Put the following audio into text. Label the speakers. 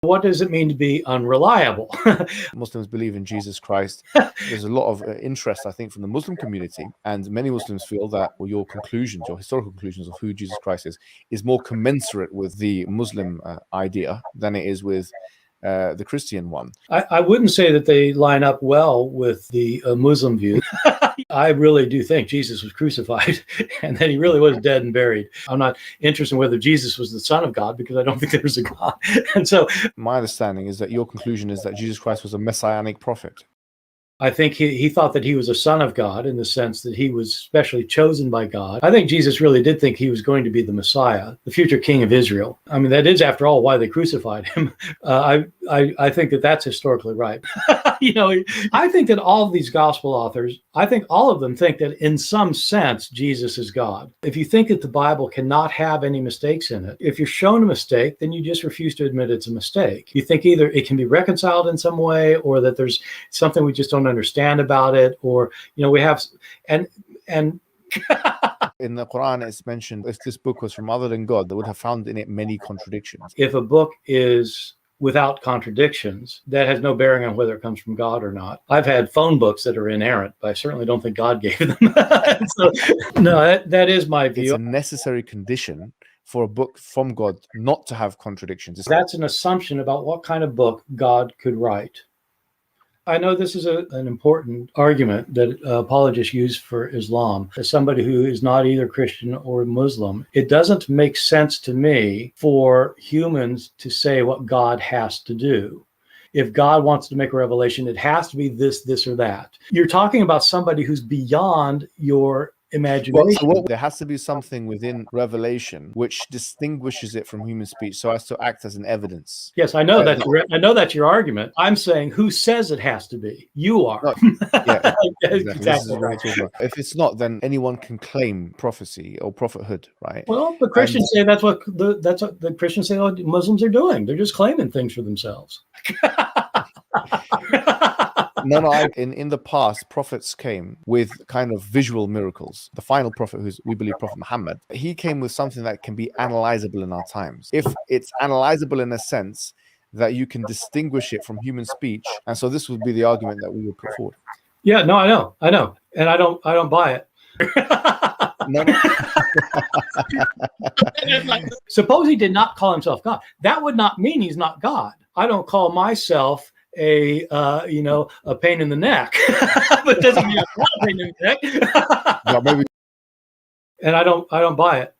Speaker 1: What does it mean to be unreliable?
Speaker 2: Muslims believe in Jesus Christ. There's a lot of interest, I think, from the Muslim community, and many Muslims feel that your conclusions, your historical conclusions of who Jesus Christ is more commensurate with the Muslim idea than it is with the Christian one.
Speaker 1: I wouldn't say that they line up well with the Muslim view. I really do think Jesus was crucified and that he really was dead and buried. I'm not interested in whether Jesus was the Son of God, because I don't think there's a God. And so
Speaker 2: my understanding is that your conclusion is that Jesus Christ was a messianic prophet.
Speaker 1: I think he thought that he was a son of God, in the sense that he was specially chosen by God. I think Jesus really did think he was going to be the Messiah, the future king of Israel. I mean, that is, after all, why they crucified him. I think that that's historically right. I think that all of these gospel authors, I think all of them think that in some sense, Jesus is God. If you think that the Bible cannot have any mistakes in it, if you're shown a mistake, then you just refuse to admit it's a mistake. You think either it can be reconciled in some way, or that there's something we just don't understand about it, or we have and
Speaker 2: in the Qur'an it's mentioned, if this book was from other than God, they would have found in it many contradictions.
Speaker 1: If a book is without contradictions, that has no bearing on whether it comes from God or not. I've had phone books that are inerrant, but I certainly don't think God gave them. So, no, that is my view.
Speaker 2: It's a necessary condition for a book from God not to have contradictions.
Speaker 1: That's an assumption about what kind of book God could write. I know this is an important argument that apologists use for Islam. As somebody who is not either Christian or Muslim, it doesn't make sense to me for humans to say what God has to do. If God wants to make a revelation, it has to be this, this, or that. You're talking about somebody who's beyond your imagination.
Speaker 2: Well, there has to be something within revelation which distinguishes it from human speech, so as to act as an evidence.
Speaker 1: Yes, I know that's your argument. I'm saying, who says it has to be? You are.
Speaker 2: Yeah,
Speaker 1: exactly right.
Speaker 2: If it's not, then anyone can claim prophecy or prophethood, right?
Speaker 1: Well, the Christians say that's what the Christians say Muslims are doing. They're just claiming things for themselves.
Speaker 2: No. In the past, prophets came with kind of visual miracles. The final prophet, who's we believe Prophet Muhammad, he came with something that can be analyzable in our times. If it's analyzable in a sense that you can distinguish it from human speech, and so this would be the argument that we would put forward.
Speaker 1: Yeah, no, I know, and I don't buy it.
Speaker 2: No.
Speaker 1: Suppose he did not call himself God. That would not mean he's not God. I don't call myself a pain in the neck, but doesn't mean I'm not a pain in the neck.
Speaker 2: No, maybe.
Speaker 1: And I don't buy it.